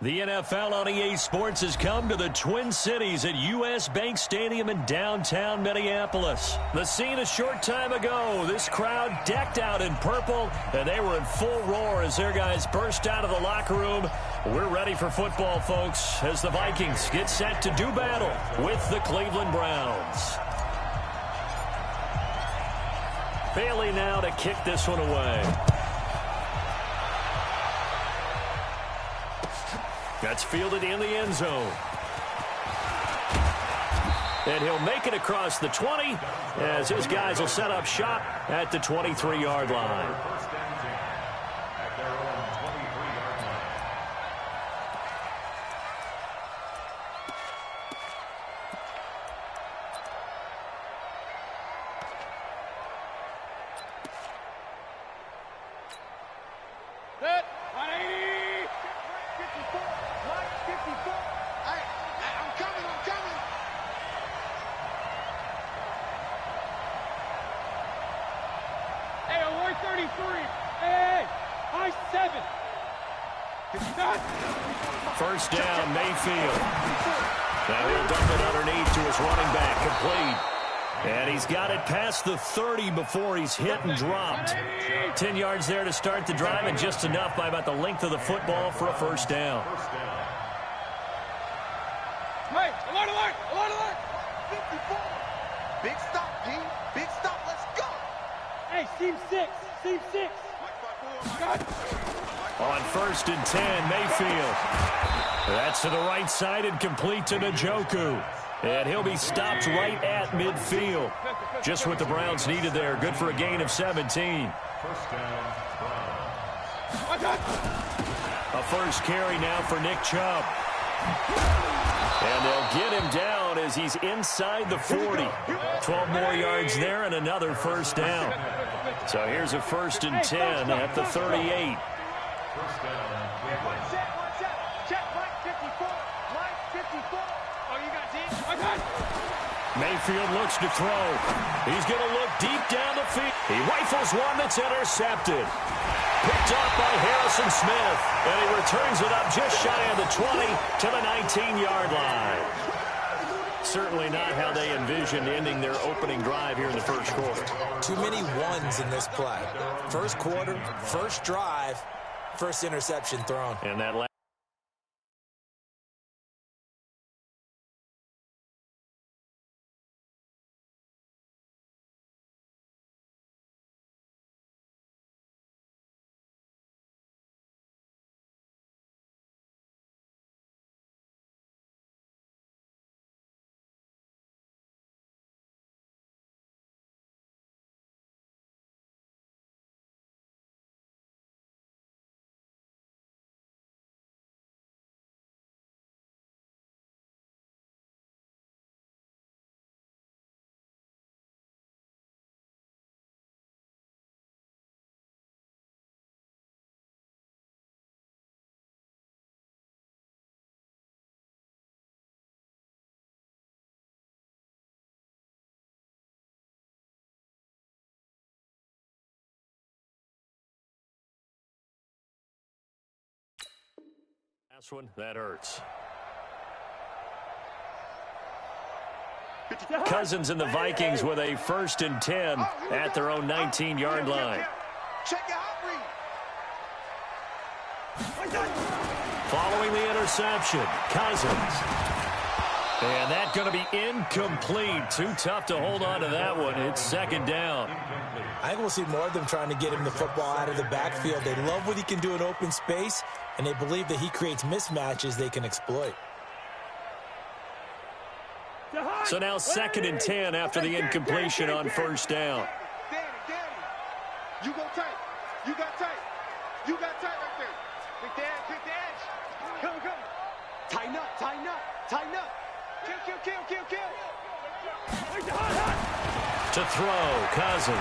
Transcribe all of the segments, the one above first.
The NFL on EA Sports has come to the Twin Cities at U.S. Bank Stadium in downtown Minneapolis. The scene a short time ago, this crowd decked out in purple, and they were in full roar as their guys burst out of the locker room. We're ready for football, folks, as the Vikings get set to do battle with the Cleveland Browns. Bailey now to kick this one away. That's fielded in the end zone. And he'll make it across the 20 as his guys will set up shop at the 23-yard line. First down, Mayfield. Now he'll dump it underneath to his running back, complete. And he's got it past the 30 before he's hit and dropped. 10 yards there to start the drive, and just enough by about the length of the football for a first down. Hey, alert, alert, alert, alert. 54. Big stop, G. Big stop, let's go. Hey, seam 6, seam 6. On first and 10, Mayfield. That's to the right side and complete to Njoku. And he'll be stopped right at midfield. Just what the Browns needed there. Good for a gain of 17. A first carry now for Nick Chubb. And they'll get him down as he's inside the 40. 12 more yards there and another first down. So here's a first and 10 at the 38. Mayfield looks to throw. He's going to look deep down the field. He rifles one that's intercepted. Picked up by Harrison Smith. And he returns it up just shy of the 20 to the 19-yard line. Certainly not how they envisioned ending their opening drive here in the first quarter. Too many ones in this play. First quarter, first drive, first interception thrown. And that last one, that hurts. Cousins and the Vikings with a first and 10 at their own 19-yard line. Following the interception, Cousins. And that's going to be incomplete. Too tough to hold on to that one. It's second down. I think we'll see more of them trying to get him the football out of the backfield. They love what he can do in open space, and they believe that he creates mismatches they can exploit. So now second and 10 after the incompletion on first down. Danny, you go tight. You got tight. You got tight right there. Big Dan, quick the edge. Come. Tighten up, tighten up, tighten up. Kill. To throw, Cousins.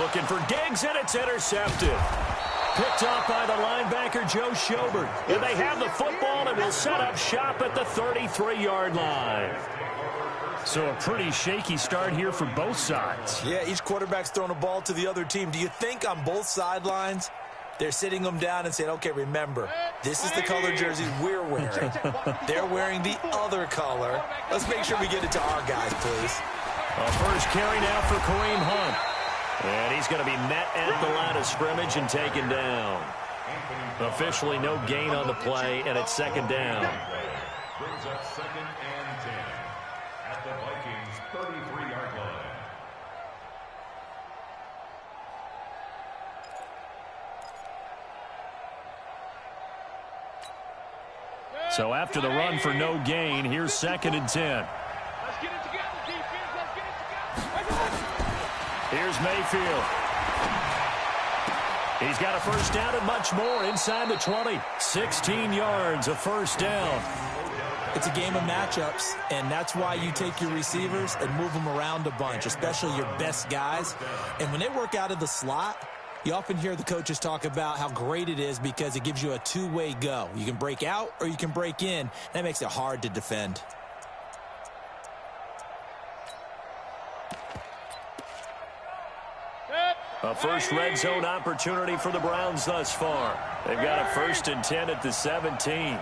Looking for Diggs, and it's intercepted. Picked up by the linebacker, Joe Schobert. And they have the football and will set up shop at the 33-yard line. So a pretty shaky start here for both sides. Yeah, each quarterback's throwing a ball to the other team. Do you think on both sidelines They're sitting them down and saying, okay, remember, this is the color jersey we're wearing. They're wearing the other color. Let's make sure we get it to our guys, please. A first carry now for Kareem Hunt. And he's going to be met at the line of scrimmage and taken down. Officially no gain on the play, and it's second down. Brings up 2nd and 10 at the Vikings' 33-yard line. So after the run for no gain, here's 2nd and 10. Let's get it together, defense. Let's get it together. Here's Mayfield. He's got a first down and much more inside the 20. 16 yards, a first down. It's a game of matchups, and that's why you take your receivers and move them around a bunch, especially your best guys. And when they work out of the slot, you often hear the coaches talk about how great it is because it gives you a two-way go. You can break out or you can break in. That makes it hard to defend. A first red zone opportunity for the Browns thus far. They've got a 1st and 10 at the 17.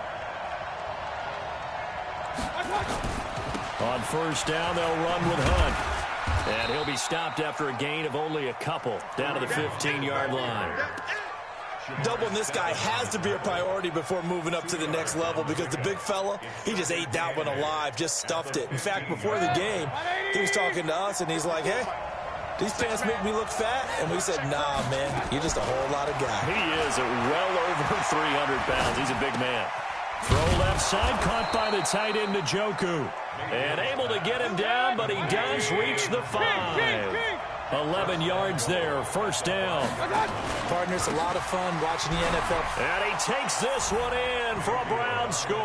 On first down, they'll run with Hunt. And he'll be stopped after a gain of only a couple, down to the 15-yard line. Doubling this guy has to be a priority before moving up to the next level because the big fella, he just ate that one alive, just stuffed it. In fact, before the game, he was talking to us, and he's like, hey, these pants make me look fat? And we said, nah, man, you're just a whole lot of guy. He is well over 300 pounds. He's a big man. Throw left side, caught by the tight end, Njoku. And able to get him down, but he does reach the 5. 11 yards there, first down. Partner, it's a lot of fun watching the NFL. And he takes this one in for a Brown score.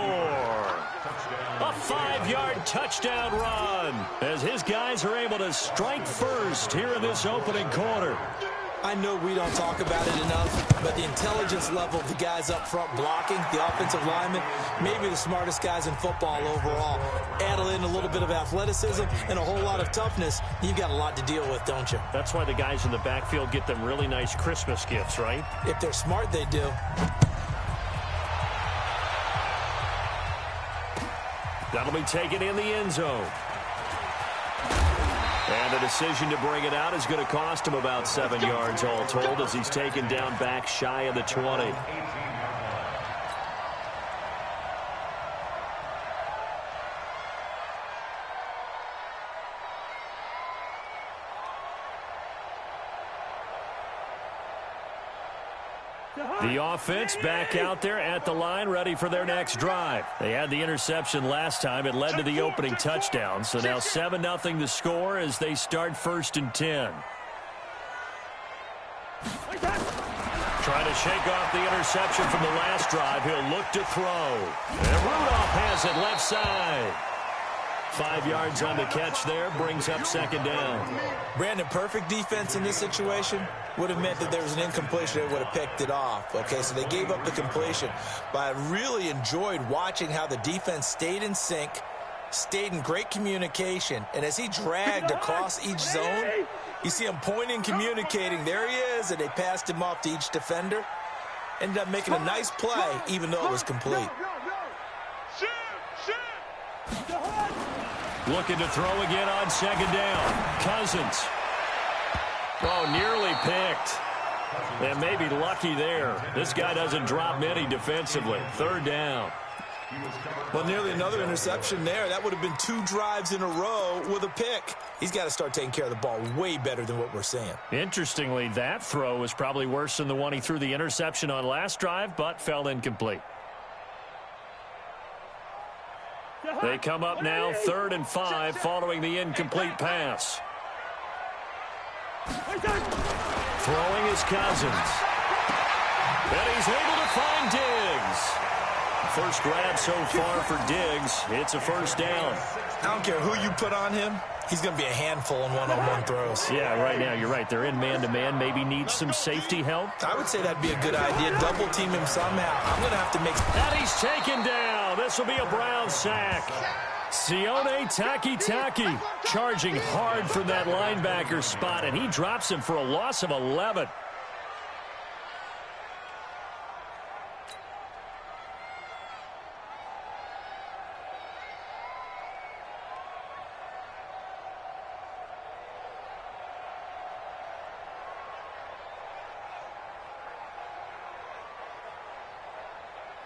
A 5-yard touchdown run as his guys are able to strike first here in this opening quarter. I know we don't talk about it enough, but the intelligence level of the guys up front blocking, the offensive linemen, maybe the smartest guys in football overall. Add in a little bit of athleticism and a whole lot of toughness, you've got a lot to deal with, don't you? That's why the guys in the backfield get them really nice Christmas gifts, right? If they're smart, they do. That'll be taken in the end zone. And the decision to bring it out is going to cost him about 7 yards all told as he's taken down back shy of the 20. The offense back out there at the line, ready for their next drive. They had the interception last time. It led to the opening touchdown. So now 7-0 the score as they start 1st and 10. Trying to shake off the interception from the last drive. He'll look to throw. And Rudolph has it left side. 5 yards on the catch there, brings up 2nd down. Brandon, perfect defense in this situation would have meant that there was an incompletion. They would have picked it off. Okay, so they gave up the completion. But I really enjoyed watching how the defense stayed in sync, stayed in great communication, and as he dragged across each zone, you see him pointing, communicating. There he is, and they passed him off to each defender. Ended up making a nice play, even though it was complete. Looking to throw again on 2nd down. Cousins. Oh, nearly picked. And maybe lucky there. This guy doesn't drop many defensively. 3rd down. Well, nearly another interception there. That would have been 2 drives in a row with a pick. He's got to start taking care of the ball way better than what we're seeing. Interestingly, that throw was probably worse than the one he threw the interception on last drive, but fell incomplete. They come up now 3rd and 5 following the incomplete pass. Throwing is Cousins. And he's able to find Diggs. First grab so far for Diggs. It's a 1st down. I don't care who you put on him. He's going to be a handful in one-on-one throws. Yeah, right now, you're right. They're in man-to-man. Maybe needs some safety help. I would say that'd be a good idea. Double-team him somehow. I'm going to have to make... And he's taken down. This will be a Brown sack. Sione Takitaki charging hard for that linebacker spot, and he drops him for a loss of 11.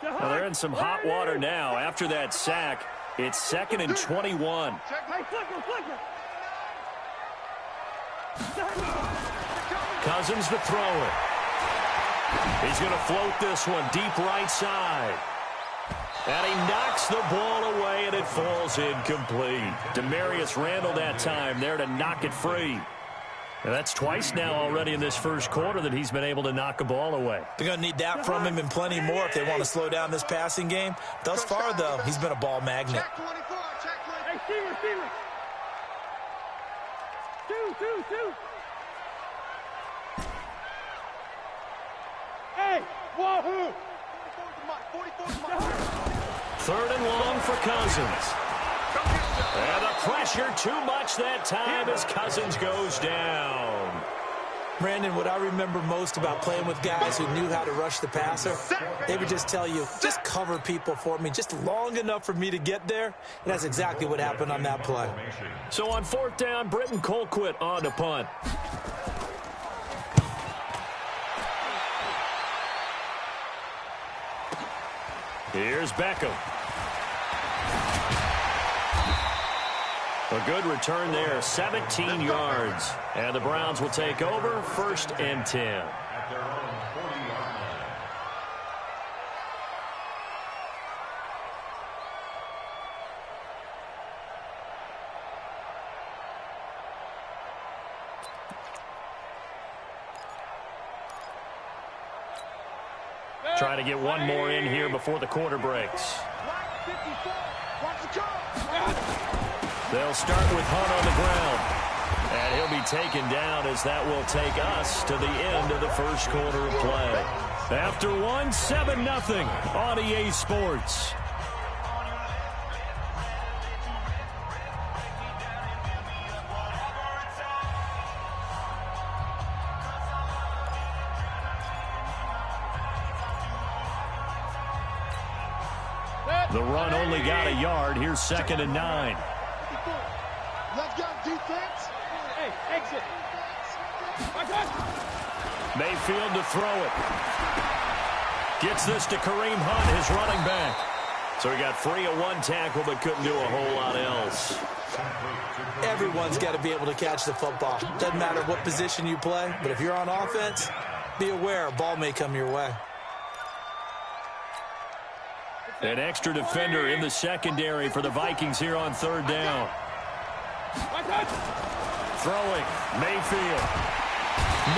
Well, they're in some hot water now. After that sack, it's 2nd and 21. Cousins to throw it. He's going to float this one deep right side. And he knocks the ball away, and it falls incomplete. Demarius Randall that time there to knock it free. And that's twice now already in this first quarter that he's been able to knock a ball away. They're going to need that from him and plenty more if they want to slow down this passing game. Thus far, though, he's been a ball magnet. Check 24, check 24. Hey, receiver. Two. Hey, wahoo! 44's mine. 3rd and long for Cousins. And the pressure too much that time as Cousins goes down. Brandon, what I remember most about playing with guys who knew how to rush the passer, they would just tell you, just cover people for me, just long enough for me to get there. And that's exactly what happened on that play. So on 4th down, Britton Colquitt on to punt. Here's Beckham. A good return there, 17 yards. And the Browns will take over, 1st and 10. At their own 40-yard line. Trying to get one more in here before the quarter breaks. They'll start with Hunt on the ground. And he'll be taken down as that will take us to the end of the first quarter of play. After one, 7-0 on EA Sports. The run only got a yard. Here's 2nd and 9. Let's go, defense. Hey, exit. Mayfield to throw it. Gets this to Kareem Hunt, his running back. So he got free of one tackle, but couldn't do a whole lot else. Everyone's got to be able to catch the football. Doesn't matter what position you play, but if you're on offense, be aware a ball may come your way. An extra defender in the secondary for the Vikings here on 3rd down. Throwing, Mayfield.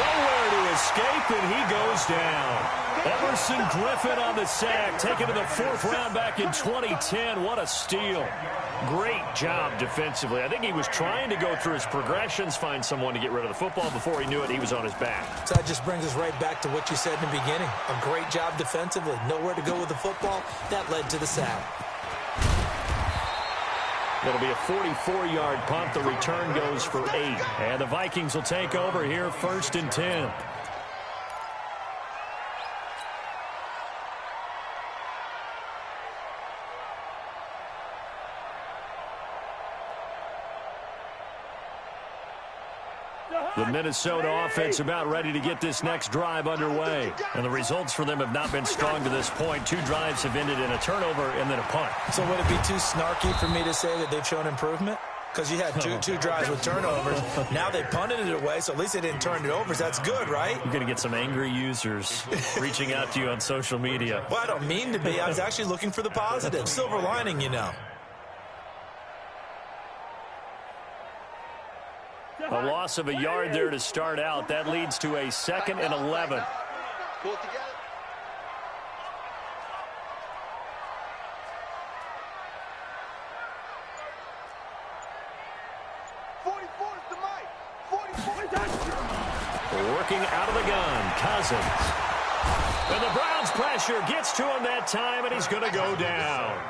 Nowhere to escape, and he goes down. Emerson Griffin on the sack, taken to the 4th round back in 2010. What a steal. Great job defensively. I think he was trying to go through his progressions, find someone to get rid of the football. Before he knew it, he was on his back. So that just brings us right back to what you said in the beginning. A great job defensively. Nowhere to go with the football. That led to the sack. It'll be a 44-yard punt. The return goes for 8. And the Vikings will take over here, 1st and 10. The Minnesota offense about ready to get this next drive underway. And the results for them have not been strong to this point. 2 drives have ended in a turnover and then a punt. So would it be too snarky for me to say that they've shown improvement? Because you had two drives with turnovers. Now they punted it away, so at least they didn't turn it over. So that's good, right? You're going to get some angry users reaching out to you on social media. Well, I don't mean to be. I was actually looking for the positive. Silver lining, you know. A loss of a yard there to start out. That leads to a 2nd and 11. Pull it together. Working out of the gun, Cousins. And the Browns pressure gets to him that time, and he's going to go down.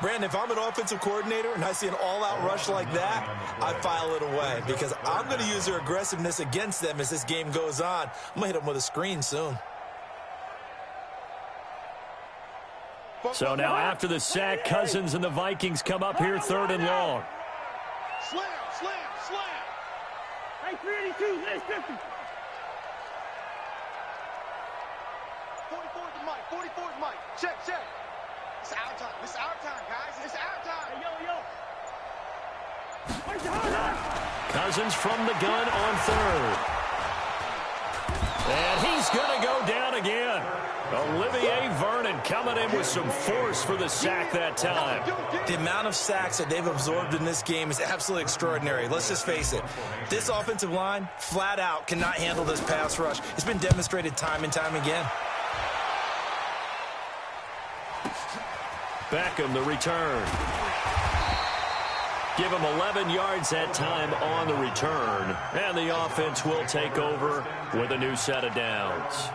Brandon, if I'm an offensive coordinator and I see an all-out rush like that, I file it away because I'm going to use their aggressiveness against them as this game goes on. I'm going to hit them with a screen soon. So now after the sack, Cousins and the Vikings come up here 3rd and long. Slam, slam, slam. Hey, 382, let's 50. 44 is Mike. 44 is Mike. Check. It's our time. It's our time, guys. It's our time. Hey, yo. Cousins from the gun on third. And he's going to go down again. Olivier Vernon coming in with some force for the sack that time. The amount of sacks that they've absorbed in this game is absolutely extraordinary. Let's just face it. This offensive line, flat out, cannot handle this pass rush. It's been demonstrated time and time again. Beckham, the return. Give him 11 yards that time on the return. And the offense will take over with a new set of downs.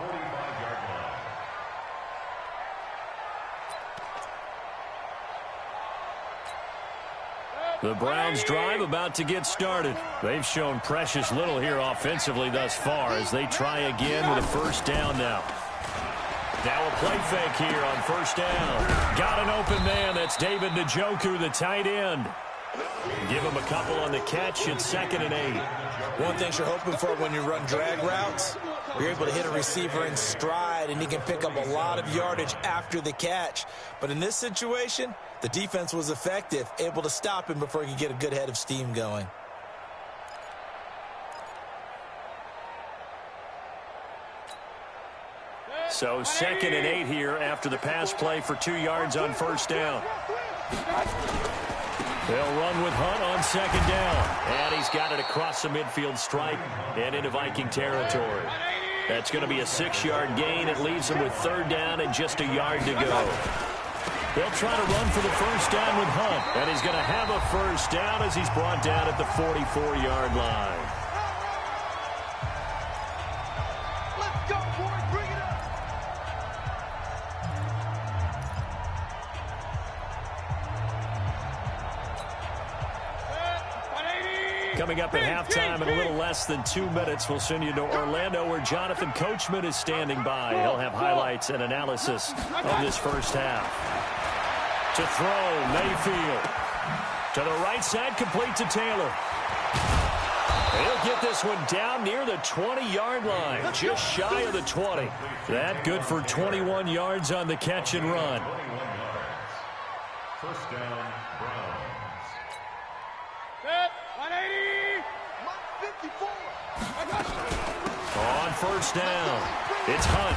The Browns drive about to get started. They've shown precious little here offensively thus far as they try again with a first down now. Now a play fake here on first down. Got an open man. That's David Njoku, the tight end. Give him a couple on the catch. It's 2nd and 8. One thing you're hoping for when you run drag routes, you're able to hit a receiver in stride, and he can pick up a lot of yardage after the catch. But in this situation, the defense was effective, able to stop him before he could get a good head of steam going. So 2nd and 8 here after the pass play for 2 yards on first down. They'll run with Hunt on 2nd down. And he's got it across the midfield stripe and into Viking territory. That's going to be a 6-yard gain. It leaves them with 3rd down and just a yard to go. They'll try to run for the first down with Hunt. And he's going to have a first down as he's brought down at the 44-yard line. Let's go, boys. Bring it up. Coming up at halftime in a little less than 2 minutes, we'll send you to Orlando where Jonathan Coachman is standing by. He'll have highlights and analysis of this first half. To throw, Mayfield. To the right side, complete to Taylor. He'll get this one down near the 20-yard line, just shy of the 20. That good for 21 yards on the catch and run. First down, Browns. Set, 180. Mike 54. On first down, it's Hunt,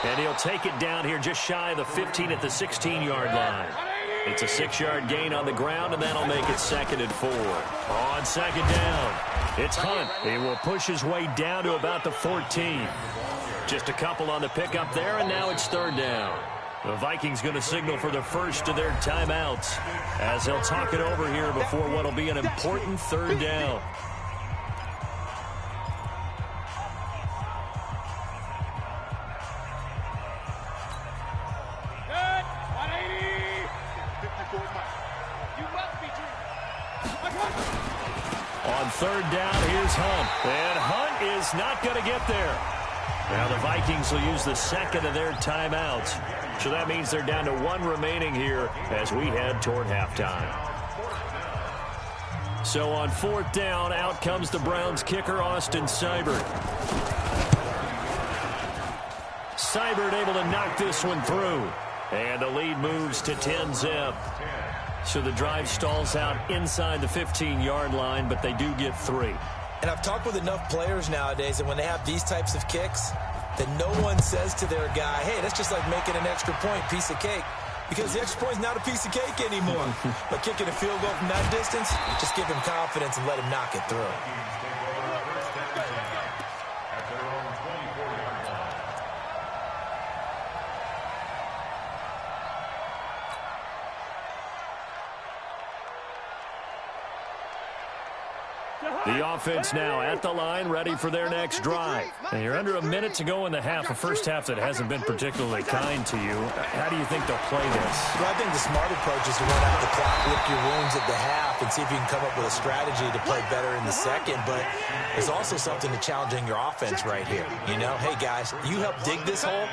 and he'll take it down here just shy of the 15 at the 16-yard line. It's a 6-yard gain on the ground, and that'll make it 2nd and 4. On 2nd down, it's Hunt. He will push his way down to about the 14. Just a couple on the pickup there, and now it's 3rd down. The Vikings going to signal for the first of their timeouts as they'll talk it over here before what will be an important 3rd down. Set, 180. 54 Mike. You must be dreaming. On 3rd down, here's Hunt. And Hunt is not going to get there. Now the Vikings will use the 2nd of their timeouts. So that means they're down to 1 remaining here as we head toward halftime. So on 4th down, out comes the Browns kicker, Austin Seibert. Seibert able to knock this one through. And the lead moves to 10-zip. So the drive stalls out inside the 15-yard line, but they do get 3. And I've talked with enough players nowadays that when they have these types of kicks, that no one says to their guy, hey, that's just like making an extra point, piece of cake. Because the extra point is not a piece of cake anymore. But kicking a field goal from that distance, just give him confidence and let him knock it through. The offense now at the line, ready for their next drive. And you're under a minute to go in the half, a first half that hasn't been particularly kind to you. How do you think they'll play this? Well, I think the smart approach is to run out the clock, lick your wounds at the half, and see if you can come up with a strategy to play better in the second. But there's also something to challenging your offense right here. You know, hey, guys, you help dig this hole.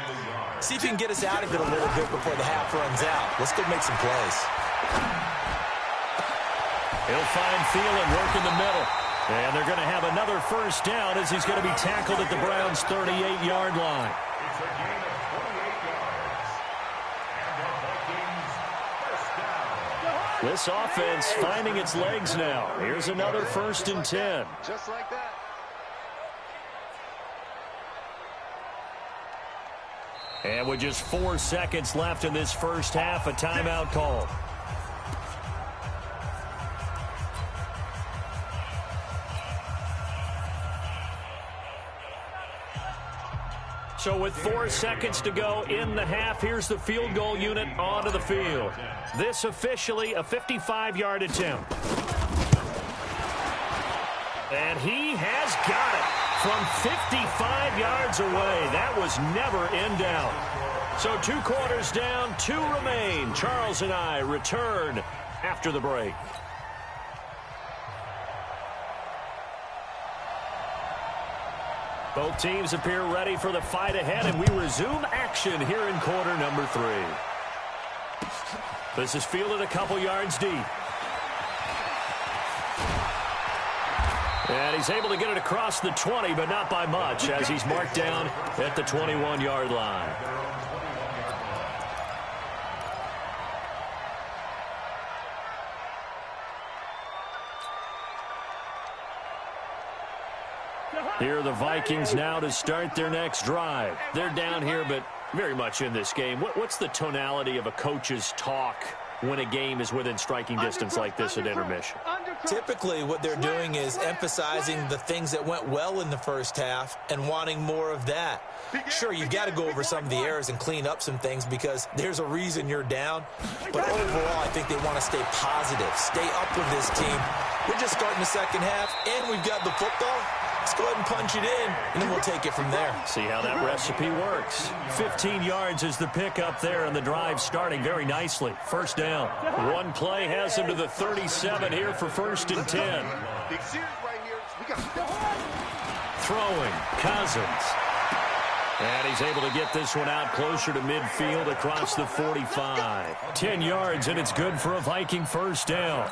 See if you can get us out of it a little bit before the half runs out. Let's go make some plays. He'll find Thielen, work in the middle. And they're going to have another first down as he's going to be tackled at the Browns' 38-yard line. It's a gain of 28 This offense finding its legs now. Here's another 1st and 10. Just like that. And with just 4 seconds left in this first half, a timeout call. So with 4 seconds to go in the half, here's the field goal unit onto the field. This officially a 55-yard attempt. And he has got it from 55 yards away. That was never in doubt. So 2 quarters down, 2 remain. Charles and I return after the break. Both teams appear ready for the fight ahead, and we resume action here in quarter number 3. This is fielded a couple yards deep. And he's able to get it across the 20, but not by much, as he's marked down at the 21-yard line. Here are the Vikings now to start their next drive. They're down here, but very much in this game. What's the tonality of a coach's talk when a game is within striking distance like this at intermission? Typically, what they're doing is emphasizing the things that went well in the first half and wanting more of that. Sure, you've got to go over some of the errors and clean up some things because there's a reason you're down. But overall, I think they want to stay positive, stay up with this team. We're just starting the second half, and we've got the football. Let's go ahead and punch it in, and then we'll take it from there. See how that recipe works. 15 yards is the pickup there, and the drive starting very nicely. First down. One play has him to the 37 here for 1st and 10. Throwing, Cousins. And he's able to get this one out closer to midfield across the 45. 10 yards, and it's good for a Viking first down.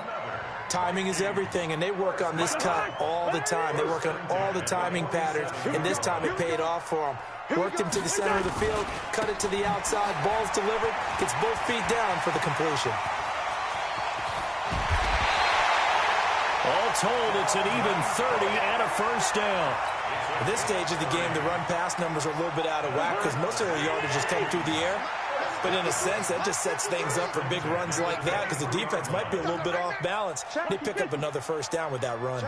Timing is everything, and they work on this cut all the time. They work on all the timing patterns, and this time it paid off for them. Worked him to the center of the field, cut it to the outside, ball's delivered, gets both feet down for the completion. All told, it's an even 30 and a first down. At this stage of the game, the run-pass numbers are a little bit out of whack because most of the yardage is coming through the air. But in a sense, that just sets things up for big runs like that because the defense might be a little bit off balance. They pick up another first down with that run.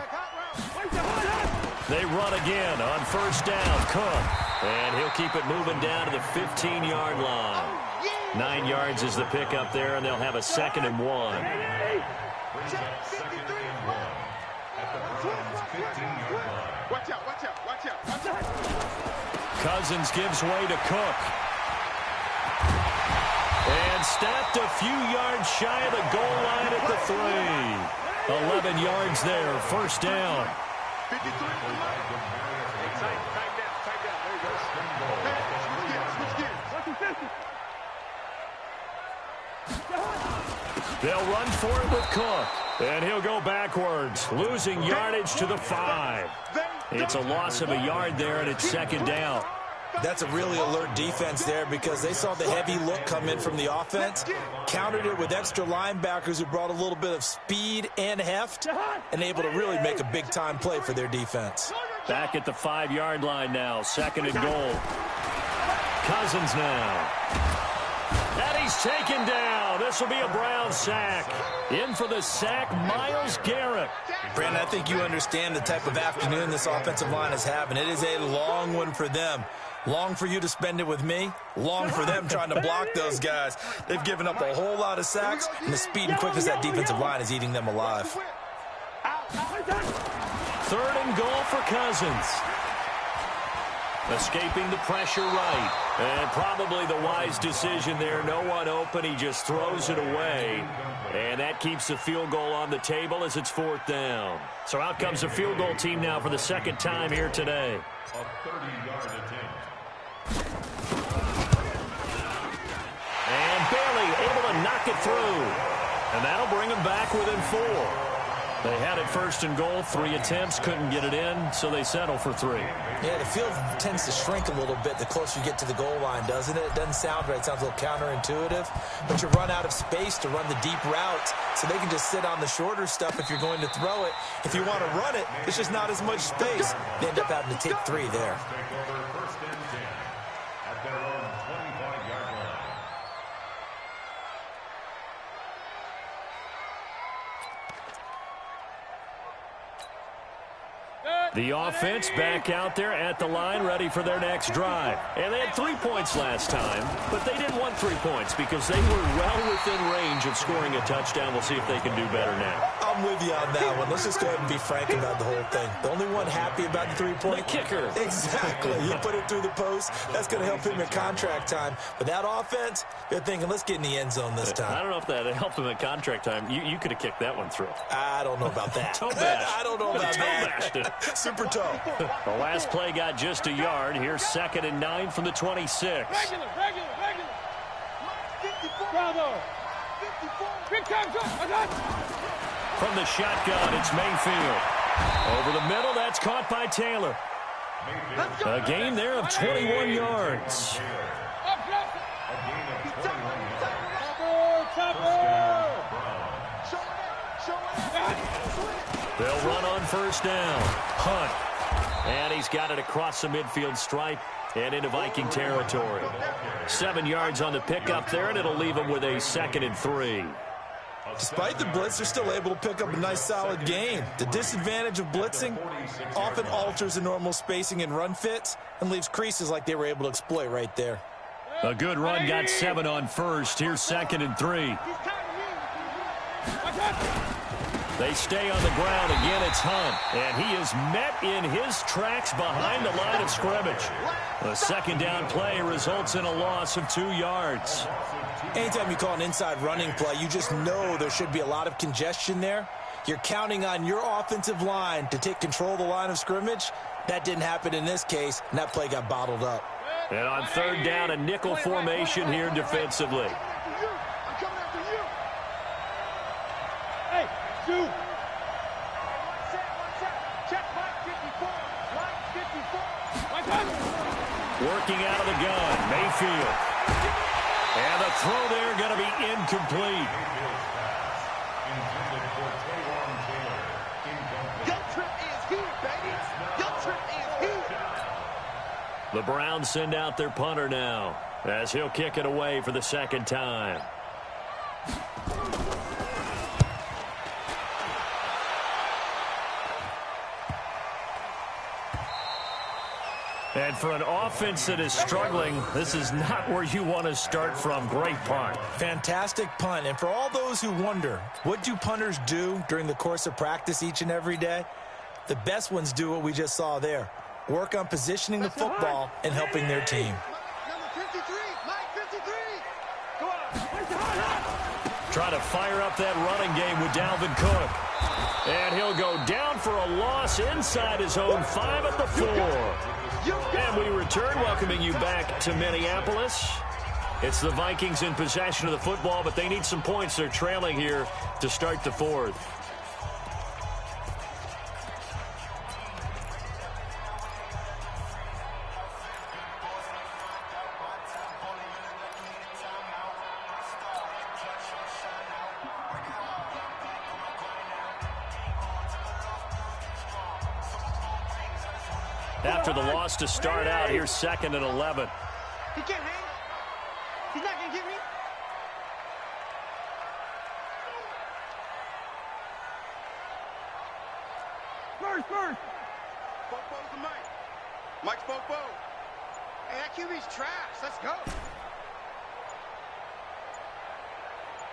They run again on first down. Cook. And he'll keep it moving down to the 15-yard line. 9 yards is the pickup there, and they'll have a 2nd and 1. Brings up 2nd and 1 at the Browns' 15-yard line. Watch out, watch out, watch out, watch out. Cousins gives way to Cook. And stopped a few yards shy of the goal line at the 3. 11 yards there, first down. 53. Tight down. There you go. Switch gears. They'll run for it with Cook. And he'll go backwards, losing yardage to the 5. It's a loss of a yard there, and it's 2nd down. That's a really alert defense there because they saw the heavy look come in from the offense, countered it with extra linebackers who brought a little bit of speed and heft, and able to really make a big-time play for their defense. Back at the 5-yard line now, 2nd and goal. Cousins now. And he's taken down. This will be a Brown sack. In for the sack, Myles Garrett. Brandon, I think you understand the type of afternoon this offensive line is having. It is a long one for them. Long for you to spend it with me. Long for them trying to block those guys. They've given up a whole lot of sacks, and the speed and quickness of that defensive line is eating them alive. 3rd and goal for Cousins. Escaping the pressure right. And probably the wise decision there. No one open. He just throws it away. And that keeps the field goal on the table as it's 4th down. So out comes the field goal team now for the 2nd time here today. A 30-yard attempt. And Bailey able to knock it through. And that'll bring him back within 4. They had it first and goal, 3 attempts, couldn't get it in, so they settle for 3. Yeah, the field tends to shrink a little bit the closer you get to the goal line, doesn't it? It doesn't sound right. It sounds a little counterintuitive. But you run out of space to run the deep routes, so they can just sit on the shorter stuff if you're going to throw it. If you want to run it, there's just not as much space. They end up having to take 3 there. The offense back out there at the line, ready for their next drive. And they had 3 points last time, but they didn't want 3 points because they were well within range of scoring a touchdown. We'll see if they can do better now. I'm with you on that one. Let's just go ahead and be frank about the whole thing. The only one happy about the 3-point? The kicker. Exactly. You put it through the post. That's going to help him in contract time. But that offense, they're thinking, let's get in the end zone this time. I don't know if that helped him at contract time. You could have kicked that one through. I don't know about that. I don't know about that. Super toe. The last play got just a yard. Here's 2nd and 9 from the 26. Regular. Bravo. Big time jump. From the shotgun, it's Mayfield. Over the middle, that's caught by Taylor. A gain there of 21 yards. They'll run on first down. Hunt. And he's got it across the midfield stripe and into Viking territory. 7 yards on the pickup there, and it'll leave him with a 2nd and 3. Despite the blitz, they're still able to pick up a nice, solid gain. The disadvantage of blitzing often alters the normal spacing and run fits and leaves creases like they were able to exploit right there. A good run, got 7 on first. Here's 2nd and 3. They stay on the ground. Again, it's Hunt. And he is met in his tracks behind the line of scrimmage. The 2nd down play results in a loss of 2 yards. Anytime you call an inside running play, you just know there should be a lot of congestion there. You're counting on your offensive line to take control of the line of scrimmage. That didn't happen in this case, and that play got bottled up. And on 3rd down, a nickel formation here defensively. Shoot. Working out of the gun, Mayfield. And the throw there going to be incomplete. The Browns send out their punter now as he'll kick it away for the 2nd time. And for an offense that is struggling, this is not where you want to start from. Great punt. Fantastic punt. And for all those who wonder, what do punters do during the course of practice each and every day? The best ones do what we just saw there. Work on positioning the football and helping their team. Number 53, Mike 53. Go on. Try to fire up that running game with Dalvin Cook. And he'll go down for a loss inside his own 5 at the 4. And we return, welcoming you back to Minneapolis. It's the Vikings in possession of the football, but they need some points. They're trailing here to start the 4th. After the loss to start out, here's 2nd and 11. He can't hang. He's not going to get me. First. Football's the Mike. Mike's football. Hey, that QB's trash. Let's go.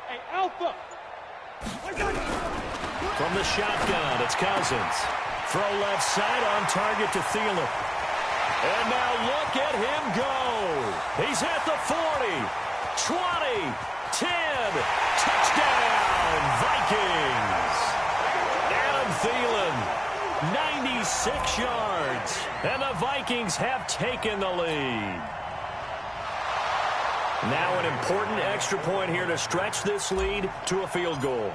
Hey, Alpha. From the shotgun, it's Cousins. Throw left side on target to Thielen. And now look at him go. He's at the 40, 20, 10. Touchdown, Vikings. Adam Thielen, 96 yards. And the Vikings have taken the lead. Now an important extra point here to stretch this lead to a field goal.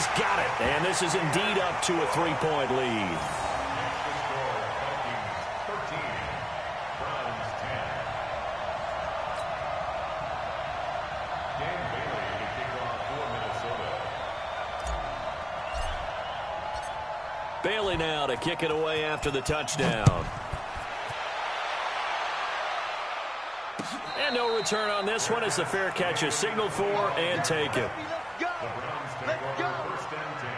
He's got it. And this is indeed up to a 3-point lead. Bailey now to kick it away after the touchdown. And no return on this one as the fair catch is signaled for and taken. The Browns take over first and 10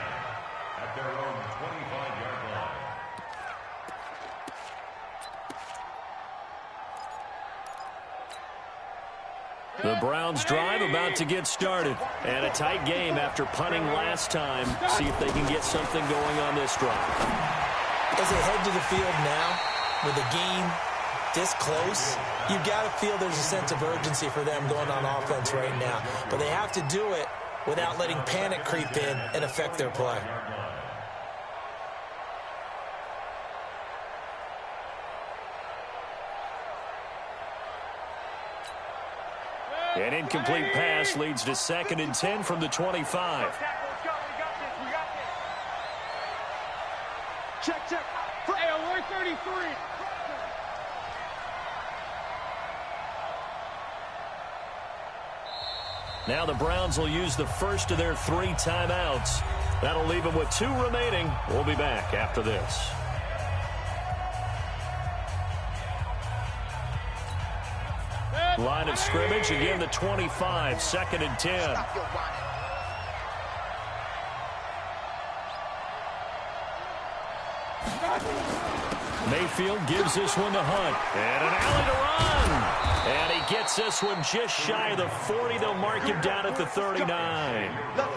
at their own 25-yard line. The Browns drive about to get started. And a tight game after punting last time. See if they can get something going on this drive. As they head to the field now, with the game this close, you've got to feel there's a sense of urgency for them going on offense right now. But they have to do it without letting panic creep in and affect their play. An incomplete pass leads to 2nd and 10 from the 25. Check. Hey, alert 33. Now the Browns will use the first of their 3 timeouts. That'll leave them with 2 remaining. We'll be back after this. Line of scrimmage, again the 25, 2nd and 10. Mayfield gives this one to Hunt. And an alley to run. And he gets this one just shy of the 40. They'll mark him down at the 39.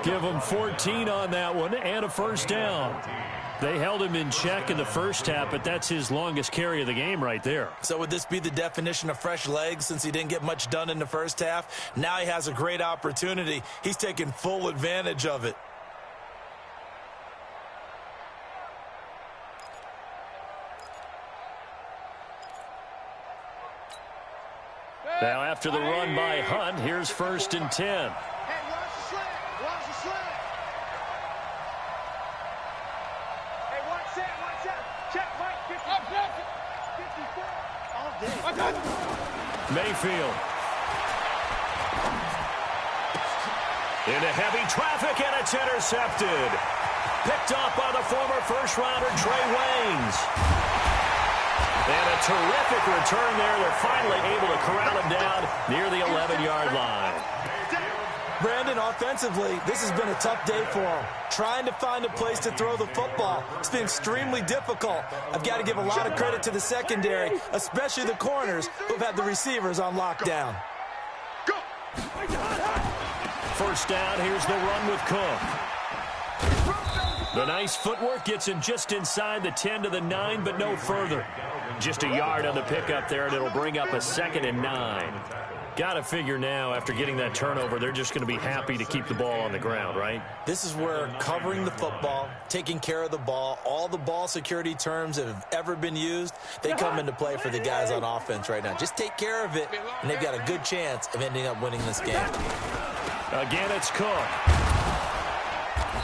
Give him 14 on that one and a first down. They held him in check in the first half, but that's his longest carry of the game right there. So would this be the definition of fresh legs since he didn't get much done in the first half? Now he has a great opportunity. He's taking full advantage of it. Now after the run by Hunt, here's 1st and 10. Hey, watch the slant. Watch the slant. Hey, watch that. Check, Mike. 54. All day. Mayfield. Into heavy traffic, and it's intercepted. Picked off by the former first-rounder Trey Waynes. And a terrific return there. They're finally able to corral him down near the 11-yard line. Brandon, offensively, this has been a tough day for him. Trying to find a place to throw the football. It's been extremely difficult. I've got to give a lot of credit to the secondary, especially the corners who've had the receivers on lockdown. First down, here's the run with Cook. The nice footwork gets him just inside the 10 to the 9, but no further. Just a yard on the pickup there, and it'll bring up a 2nd and 9. Got to figure now, after getting that turnover, they're just going to be happy to keep the ball on the ground, right? This is where covering the football, taking care of the ball, all the ball security terms that have ever been used, they come into play for the guys on offense right now. Just take care of it, and they've got a good chance of ending up winning this game. Again, it's Cook.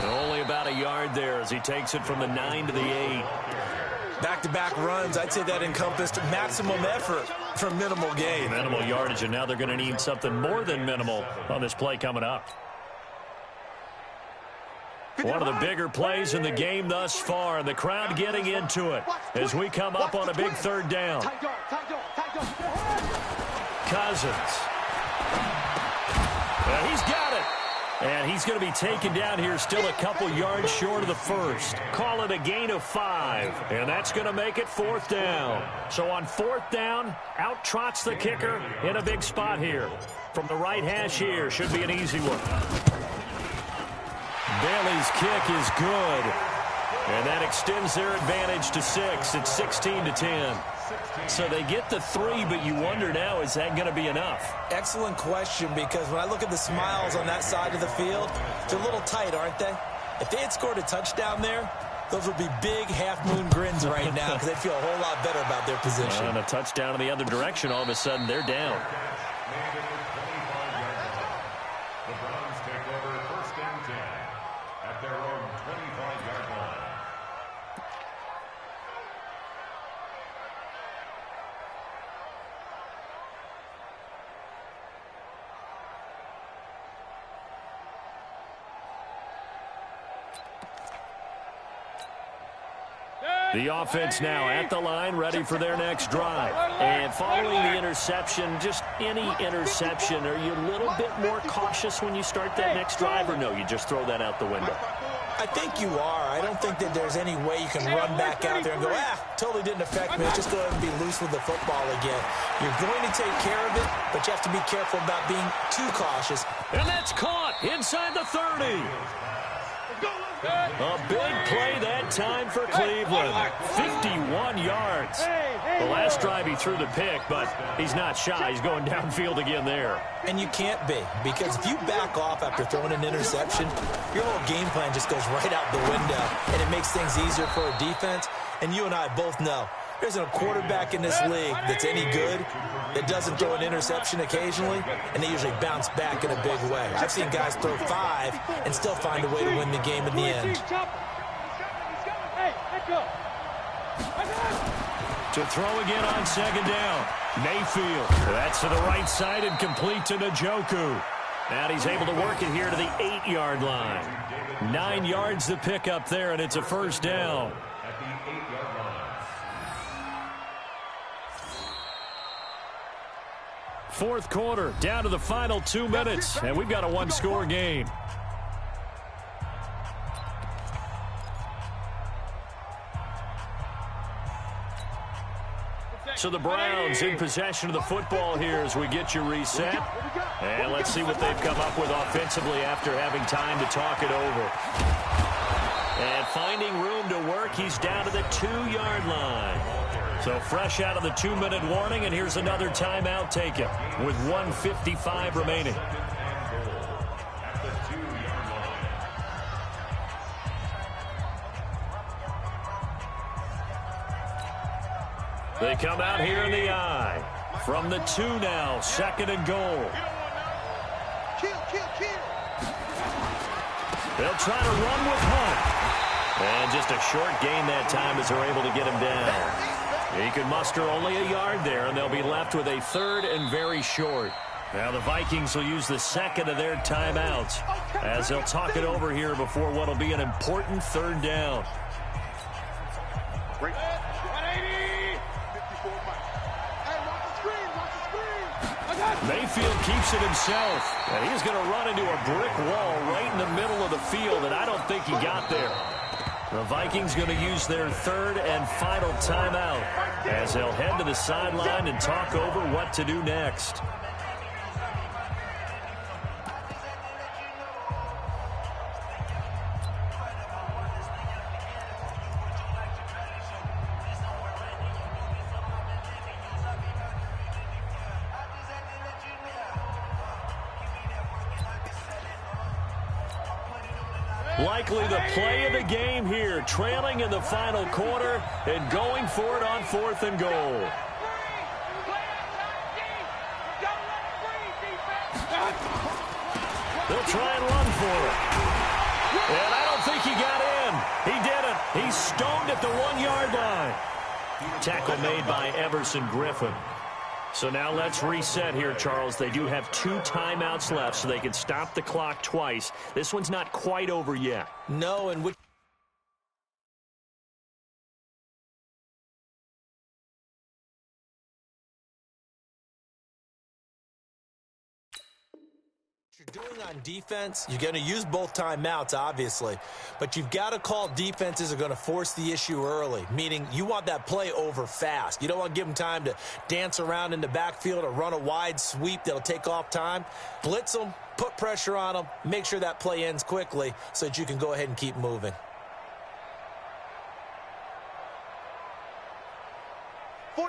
And only about a yard there as he takes it from the 9 to the 8. Back-to-back runs, I'd say that encompassed maximum effort for minimal gain. Minimal yardage, and now they're going to need something more than minimal on this play coming up. One of the bigger plays in the game thus far, and the crowd getting into it as we come up on a big 3rd down. Cousins. He's got it. And he's going to be taken down here still a couple yards short of the first. Call it a gain of 5. And that's going to make it 4th down. So on 4th down, out trots the kicker in a big spot here. From the right hash here, should be an easy one. Bailey's kick is good. And that extends their advantage to 6. It's 16 to 10. So they get the 3, but you wonder now, is that going to be enough? Excellent question, because when I look at the smiles on that side of the field, they're a little tight, aren't they? If they had scored a touchdown there, those would be big half-moon grins right now because they feel a whole lot better about their position. And a touchdown in the other direction, all of a sudden they're down. The Browns take over 1st and 10 at their The offense now at the line, ready for their next drive. And following the interception, just any interception, are you a little bit more cautious when you start that next drive, or no, you just throw that out the window? I think you are. I don't think that there's any way you can run back out there and go, totally didn't affect me. Let's just go ahead and be loose with the football again. You're going to take care of it, but you have to be careful about being too cautious. And that's caught inside the 30. A big play that time for Cleveland. 51 yards. The last drive he threw the pick, but he's not shy. He's going downfield again there. And you can't be, because if you back off after throwing an interception, your whole game plan just goes right out the window, and it makes things easier for a defense. And you and I both know there's a quarterback in this league that's any good that doesn't throw an interception occasionally, and they usually bounce back in a big way. I've seen guys throw 5 and still find a way to win the game in the end. To throw again on second down. Mayfield. That's to the right side and complete to Njoku. And he's able to work it here to the 8-yard line. 9 yards to pick up there, and it's a first down. At the 8-yard line. Fourth quarter, down to the final 2 minutes, and we've got a one-score game. So the Browns in possession of the football here as we get you reset. And let's see what they've come up with offensively after having time to talk it over. And finding room to work, he's down to the 2-yard line. So fresh out of the 2-minute warning, and here's another timeout taken with 1:55 remaining. They come out here in the I. From the 2 now, second and goal. They'll try to run with Hunt. And just a short gain that time as they're able to get him down. He could muster only a yard there, and they'll be left with a third and very short. Now the Vikings will use the second of their timeouts as they'll talk it over here before what will be an important third down. Mayfield keeps it himself, and he's going to run into a brick wall right in the middle of the field, and I don't think he got there. The Vikings going to use their third and final timeout as they'll head to the sideline and talk over what to do next. Likely the play of the game here, trailing in the final quarter and going for it on 4th and goal. They'll try and run for it. And I don't think he got in. He didn't. He's stoned at the 1-yard line. Tackle made by Everson Griffin. So now let's reset here, Charles. They do have 2 timeouts left, so they can stop the clock twice. This one's not quite over yet. No, and which you're doing on defense, you're going to use both timeouts, obviously, but you've got to call defenses are going to force the issue early, meaning you want that play over fast. You don't want to give them time to dance around in the backfield or run a wide sweep that'll take off time. Blitz them, put pressure on them, make sure that play ends quickly so that you can go ahead and keep moving.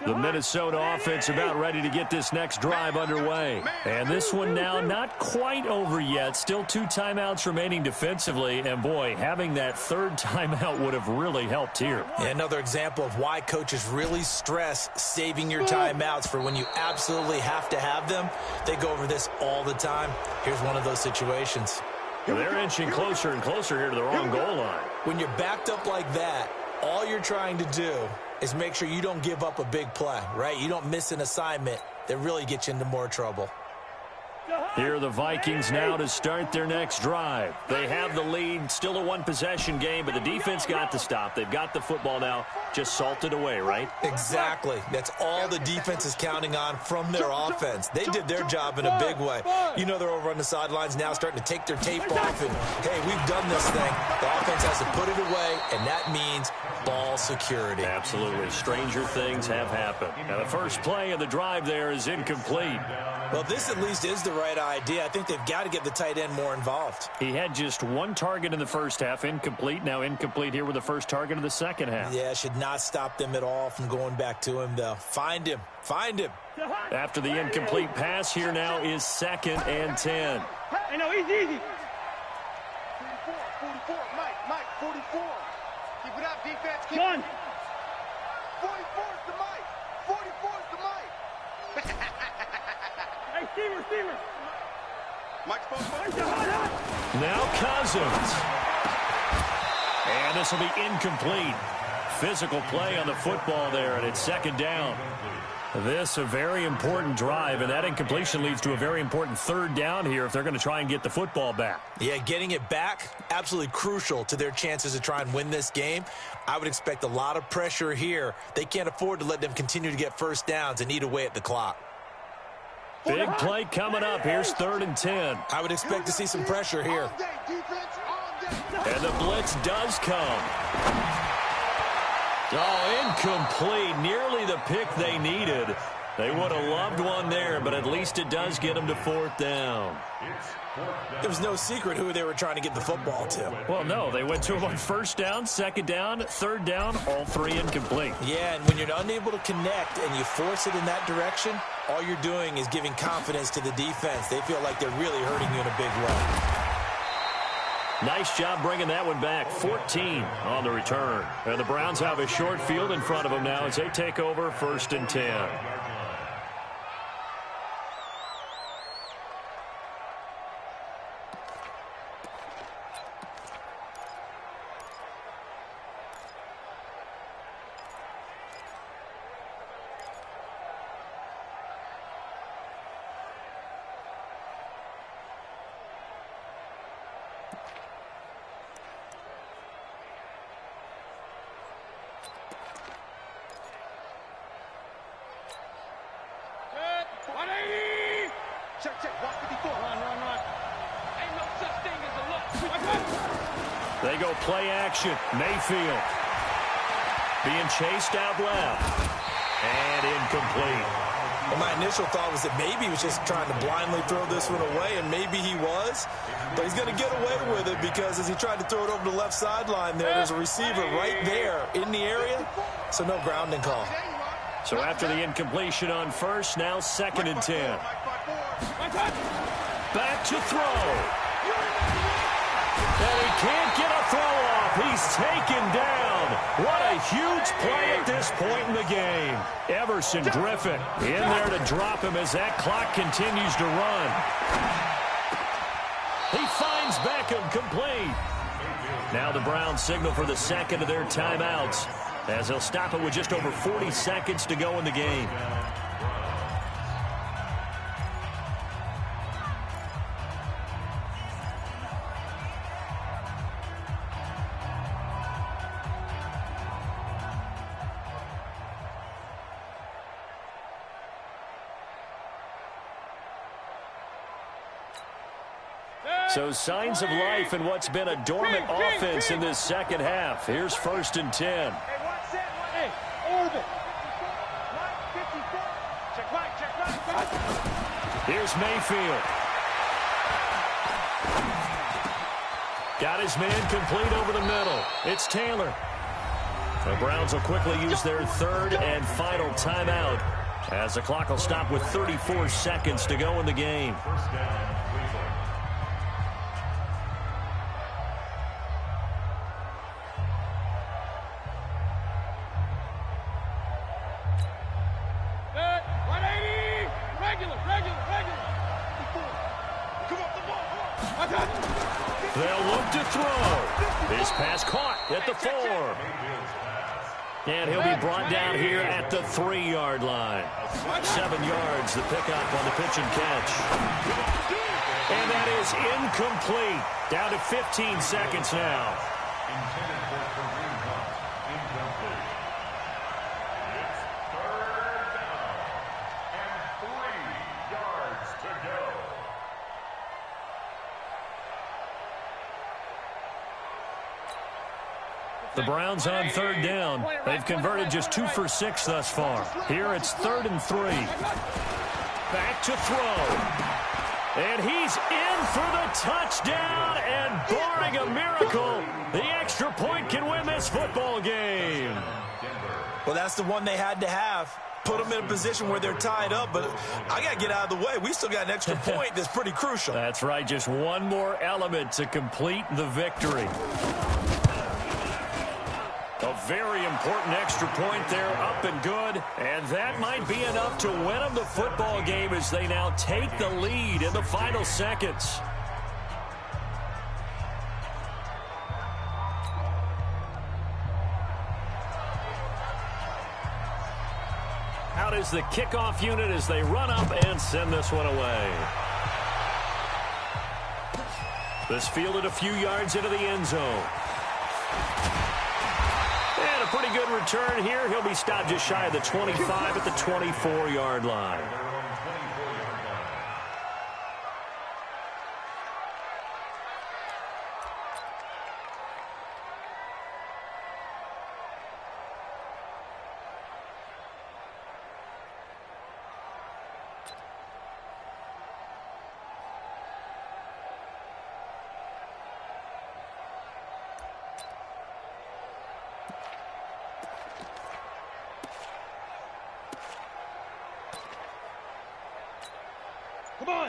The Minnesota offense about ready to get this next drive underway. And this one now not quite over yet. Still 2 timeouts remaining defensively. And, boy, having that third timeout would have really helped here. Yeah, another example of why coaches really stress saving your timeouts for when you absolutely have to have them. They go over this all the time. Here's one of those situations. Well, they're inching closer and closer here to the wrong goal line. When you're backed up like that, all you're trying to do is make sure you don't give up a big play, right? You don't miss an assignment that really gets you into more trouble. Here are the Vikings now to start their next drive. They have the lead, still a one-possession game, but the defense got to stop. They've got the football now, just salted away, right? Exactly. That's all the defense is counting on from their offense. They did their job in a big way. You know they're over on the sidelines now starting to take their tape off, and, hey, we've done this thing. The offense has to put it away, and that means ball security. Absolutely. Stranger things have happened. Now, the first play of the drive there is incomplete. Well, this at least is the right idea. I think they've got to get the tight end more involved. He had just one target in the first half, incomplete. Now incomplete here with the first target of the second half. Yeah, should not stop them at all from going back to him, though. Find him. Find him. After the incomplete pass, here now is 2nd and 10. Hey, no, easy. 44, Mike, 44. Keep it up, defense. Keep One. it. 44 is the Mike. 44 is the Mike. Hey, Steamer. Mike's supposed Now Cousins. And this will be incomplete. Physical play on the football there, and it's 2nd down. This a very important drive, and that incompletion leads to a very important 3rd down here if they're going to try and get the football back. Yeah, getting it back, absolutely crucial to their chances to try and win this game. I would expect a lot of pressure here. They can't afford to let them continue to get first downs and eat away at the clock. Big play coming up. Here's 3rd and 10. I would expect to see some pressure here. all day, defense, all day. And the blitz does come. Oh, incomplete. Nearly the pick they needed. They would have loved one there, but at least it does get them to 4th down. There was no secret who they were trying to get the football to. Well, no, they went to him on 1st down, 2nd down, 3rd down, all 3 incomplete. Yeah, and when you're unable to connect and you force it in that direction, all you're doing is giving confidence to the defense. They feel like they're really hurting you in a big way. Nice job bringing that one back. 14 on the return. And the Browns have a short field in front of them now as they take over 1st and 10. Check, 154. Run. Ain't no such thing as a look. They go play action. Mayfield being chased out left. And incomplete. Well, my initial thought was that maybe he was just trying to blindly throw this one away, and maybe he was. But he's going to get away with it because as he tried to throw it over the left sideline there's a receiver right there in the area, so no grounding call. So after the incompletion on 1st, now 2nd and 10. Back to throw. And he can't get a throw off. He's taken down. What a huge play at this point in the game. Everson Griffin in there to drop him as that clock continues to run. He finds Beckham complete. Now the Browns signal for the 2nd of their timeouts as they'll stop it with just over 40 seconds to go in the game. So signs of life in what's been a dormant offense in this 2nd half. Here's 1st and 10. Hey, orbit. Check. Here's Mayfield. Got his man complete over the middle. It's Taylor. The Browns will quickly use their 3rd and final timeout as the clock will stop with 34 seconds to go in the game. They'll look to throw. His pass caught at the 4. And he'll be brought down here at the 3-yard line. 7 yards, the pickup on the pitch and catch. And that is incomplete. Down to 15 seconds now. Intended for Kareem Hunt. Incomplete. It's 3rd down. And 3 yards to go. The Browns on 3rd down. They've converted just 2 for 6 thus far. Here it's 3rd and 3. Back to throw. And he's in for the touchdown. And barring a miracle, the extra point can win this football game. Well, that's the one they had to have. Put them in a position where they're tied up, but I got to get out of the way. We still got an extra point that's pretty crucial. That's right. Just one more element to complete the victory. A very important extra point there, up and good. And that might be enough to win them the football game as they now take the lead in the final seconds. Out is the kickoff unit as they run up and send this one away. This fielded a few yards into the end zone. And a pretty good return here. He'll be stopped just shy of the 25 at the 24-yard line.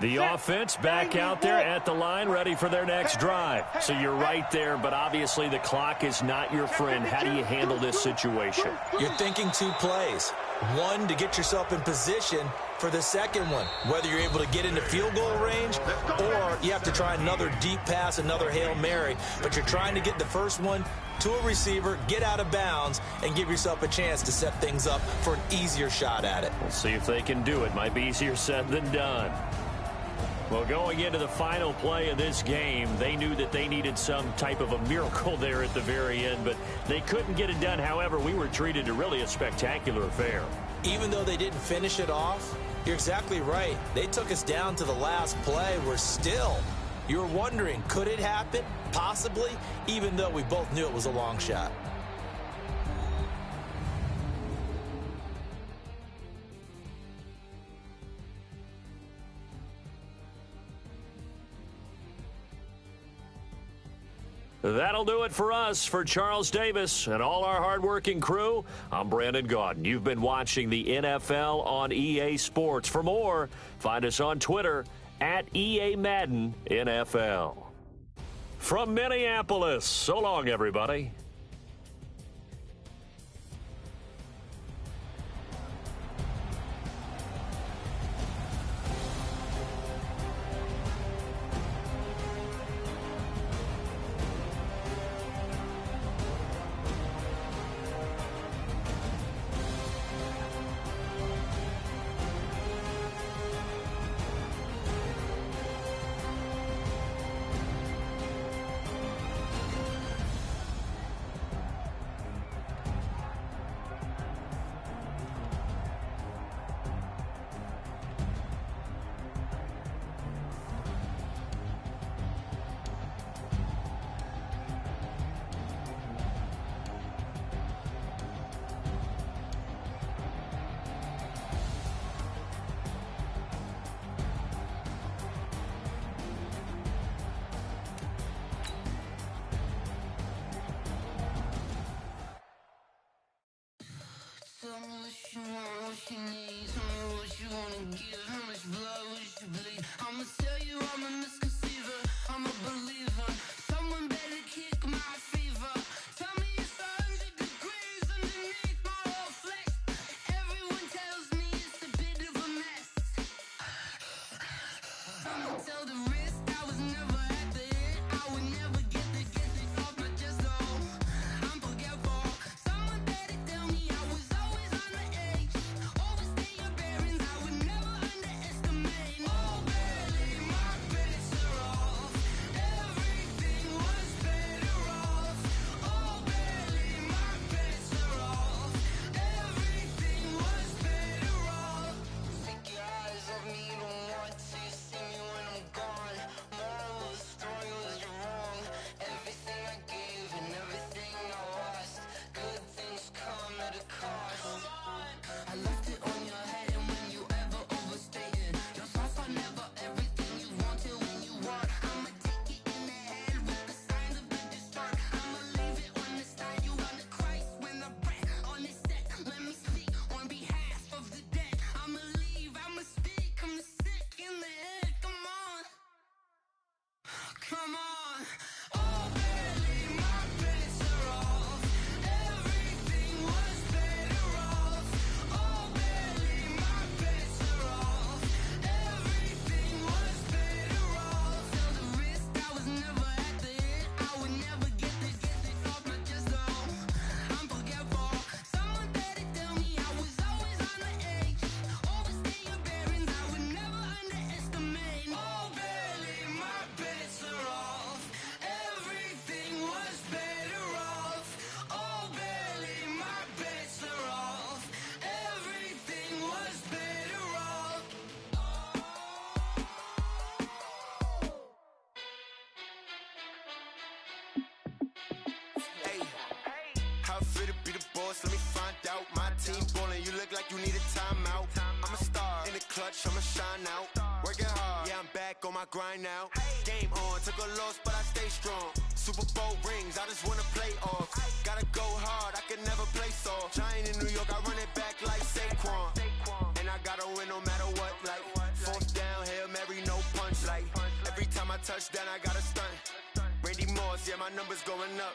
The offense back out there at the line, ready for their next drive. So you're right there, but obviously the clock is not your friend. How do you handle this situation? You're thinking 2 plays. One, to get yourself in position for the second one, whether you're able to get into field goal range or you have to try another deep pass, another Hail Mary. But you're trying to get the first one to a receiver, get out of bounds, and give yourself a chance to set things up for an easier shot at it. We'll see if they can do it. Might be easier said than done. Well, going into the final play of this game, they knew that they needed some type of a miracle there at the very end, but they couldn't get it done. However, we were treated to really a spectacular affair. Even though they didn't finish it off, you're exactly right. They took us down to the last play. We're still, you're wondering, could it happen? Possibly, even though we both knew it was a long shot. That'll do it for us. For Charles Davis and all our hardworking crew, I'm Brandon Gaudin. You've been watching the NFL on EA Sports. For more, find us on Twitter at EA Madden NFL. From Minneapolis, so long, everybody. How it feel to be the boss? Let me find out. My team ballin', you look like you need a timeout. I'm a star in the clutch, I'ma shine out. Working hard, yeah, I'm back on my grind now. Game on, took a loss, but I stay strong. Super Bowl rings, I just wanna play off. Gotta go hard, I can never play soft. Giant in New York, I run it back like Saquon. And I gotta win no matter what, like fourth down, Hail Mary, no punch, like every time I touch down, I gotta stunt. Randy Moss, yeah, my numbers going up.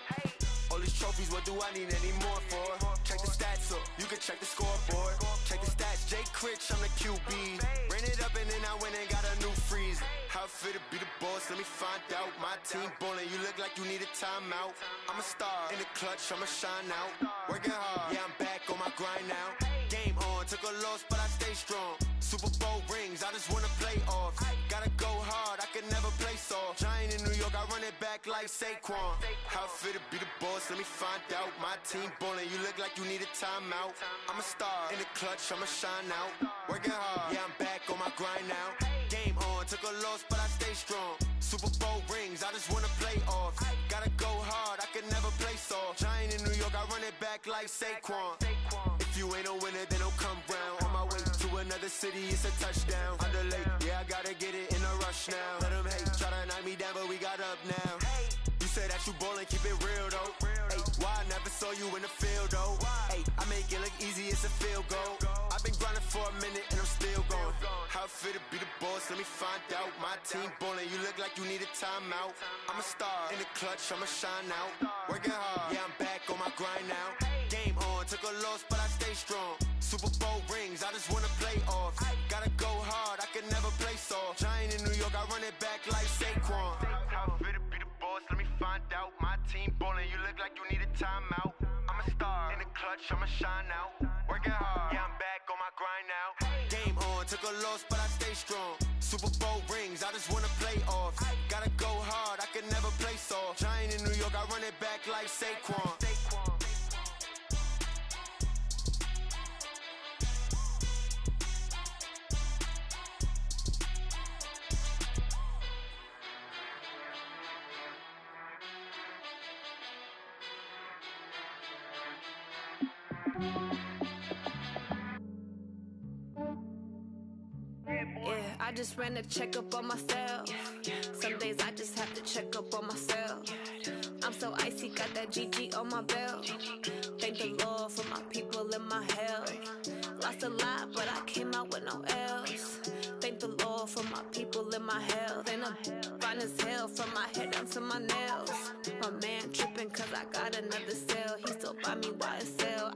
All these trophies, what do I need any more for? Check the stats up, you can check the scoreboard. Check the stats, Jake Critch, I'm the QB. Ran it up and then I went and got a new freeze. How it feel to be the boss, let me find out. My team ballin', you look like you need a timeout. I'm a star in the clutch, I'ma shine out. Working hard, yeah, I'm back on my grind now. Game on, took a loss, but I stay strong. Super Bowl rings, I just wanna play off. Gotta go hard, I can never play soft. Giant in New York, I run it back like Saquon. How it feel to be the boss, let me find out. My team ballin', you look like you need a timeout. I'm a star in the clutch, I'ma shine out. Working hard, yeah, I'm back on my grind now. Game on, took a loss, but I stay strong. Super Bowl rings, I just wanna play off. Gotta go hard, I can never play soft. Giant in New York, I run it back like Saquon. If you ain't a winner, then don't come round. On my way to another city, it's a touchdown. Underlay, yeah, I gotta get it in a rush now. Let them hate, try to knock me down, but we got up now. You say that you ballin', keep it real though. Hey, why I never saw you in the field though? Hey, I make it look easy, it's a field goal. I've been grinding for a minute and I'm still going. How it feel to be the boss, let me find out. My team ballin', you look like you need a timeout. I'm a star in the clutch, I'ma shine out. Working hard, yeah, I'm back on my grind now. Game on, took a loss, but I stay strong. Super Bowl rings, I just wanna play off. Gotta go hard, I can never play soft. Giant in New York, I run it back like Saquon. How it feel to be the boss, let me find out. My team ballin', you look like you need a timeout. I'm a star in the clutch, I'ma shine out. Working hard, yeah, I'm back on my grind now. Game on, took a loss, but I stay strong. Super Bowl rings, I just wanna play off. Gotta go hard, I can never play soft. Giant in New York, I run it back like Saquon. Yeah, I just ran a checkup on myself. Some days I just have to check up on myself. I'm so icy, got that GG on my belt. Thank the Lord for my people and my health. Lost a lot, but I came out with no L's. Thank the Lord for my people and my health. And I'm fine as hell from my head down to my nails. My man tripping cause I got another sale. He still buy me YSL.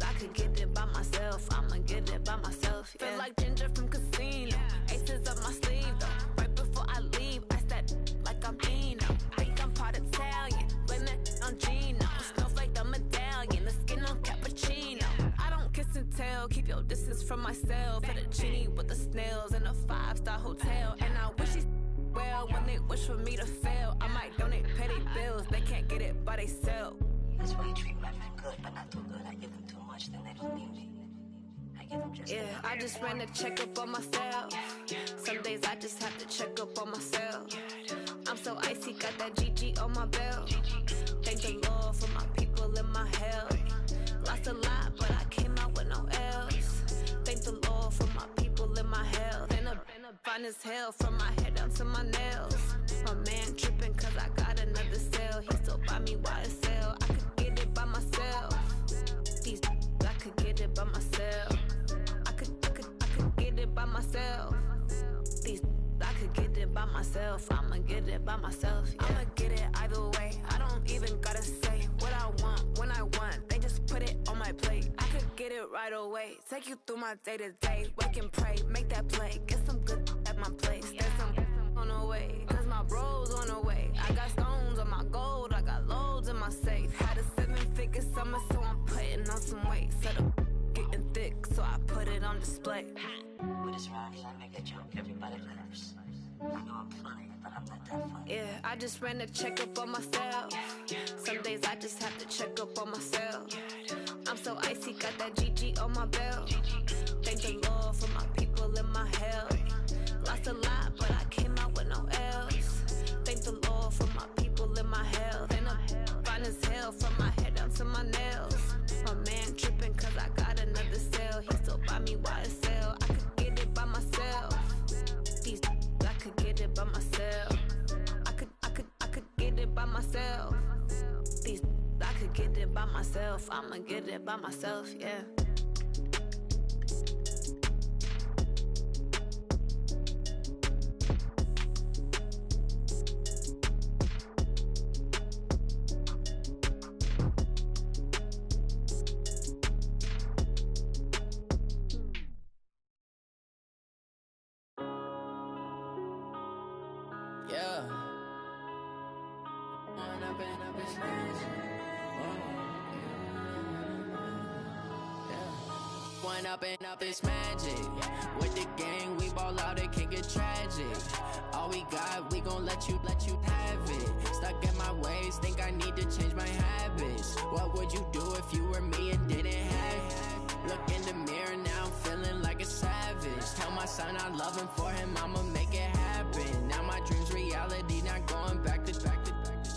I could get it by myself, I'ma get it by myself, yeah. Feel like Ginger from Casino, aces up my sleeve though. Right before I leave, I start like I'm Eno. Think I'm part Italian, blame that on Gino. Snowflake the medallion, the skin on cappuccino. I don't kiss and tell, keep your distance from myself. Fettuccine with the snails in a 5-star hotel. And I wish these well, when they wish for me to fail, I might donate petty bills, they can't get it by they self. That's why you treat women good, but not too good. I give them too much, then they don't need me. I give them just enough. I just ran a checkup on myself. Some days I just have to check up on myself. I'm so icy, got that GG on my belt. Thank the Lord for my people and my health. Lost a lot, but I came out with no L's. Thank the Lord for my people and my health. And I'm fine as hell from my head down to my nails. My man tripping cause I got another sale. He still buy me YSL. I could get it by myself. These I could get it by myself. I could get it by myself. These I could get it by myself. I'ma get it by myself. Yeah. I'ma get it either way. I don't even gotta say what I want when I want. They just put it on my plate. I could get it right away. Take you through my day to day. Wake and pray, make that play. Get some good at my place. There's some on the way, cause my bros on the way. I got stones on my gold, I got loads in my safe. Had a 7-figure summer, so I'm putting on some weight. Set up getting thick, so I put it on display. With this round, I make a joke, everybody laughs. I know I'm funny, but I'm not that funny. Yeah, I just ran a checkup on myself. Some days I just have to check up on myself. I'm so icy, got that GG on my belt. Thank the Lord for my people and my health. myself. I could get it by myself. These I could get it by myself. I'ma get it by myself, yeah. Up this magic. With the gang, we ball out, it can get tragic. All we got, we gon' let you have it. Stuck in my ways, think I need to change my habits. What would you do if you were me and didn't have it? Look in the mirror, now I'm feeling like a savage. Tell my son I love him, for him I'ma make it happen. Now my dream's reality, not going back to.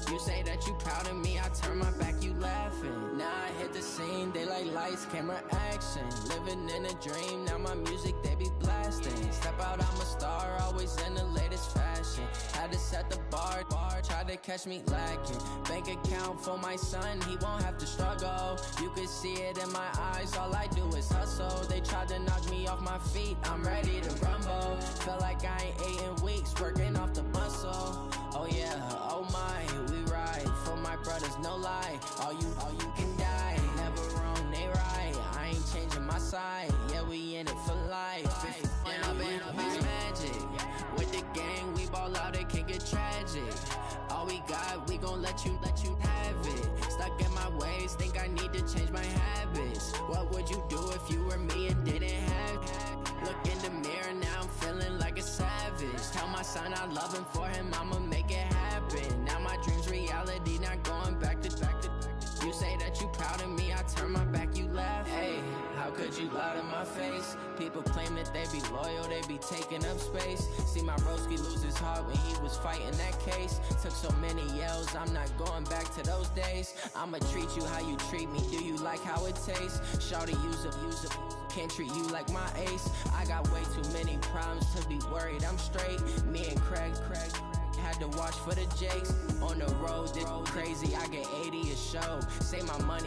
You say that you proud of me, I turn my back, you laughing. Now I hit the scene, they like lights, camera, action. Living in a dream, now my music, they be blasting. Step out, I'm a star, always in the latest fashion. Had to set the bar, try to catch me lacking. Bank account for my son, he won't have to struggle. You can see it in my eyes, all I do is hustle. They tried to knock me off my feet, I'm ready to rumble. Felt like I ain't ate in weeks, working off the muscle. Oh yeah, oh my, we ride for my brothers, no lie. All you can die, never wrong, they right. I ain't changing my side, yeah, we in it for life. When up in this magic, with the gang, we ball out, it can get tragic. All we got, we gon' let you have it. Stuck in my ways, think I need to change my habits. What would you do if you were me and didn't have it? Look in the mirror, now I'm feeling like a savage. Tell my son I love him, for him I'ma make it happen. Now my dream's reality, not going back to. You say that you proud of me, I turn my back, you laugh. Hey, how could you lie to my face? People claim that they be loyal, they be taking up space. See my broski lose his heart when he was fighting that case. Took so many yells, I'm not going back to those days. I'ma treat you how you treat me, do you like how it tastes? Shawty, use up, can't treat you like my ace. I got way too many problems to be worried, I'm straight. Me and Craig had to watch for the Jakes. On the road, this crazy, I get 80 a show. Say my money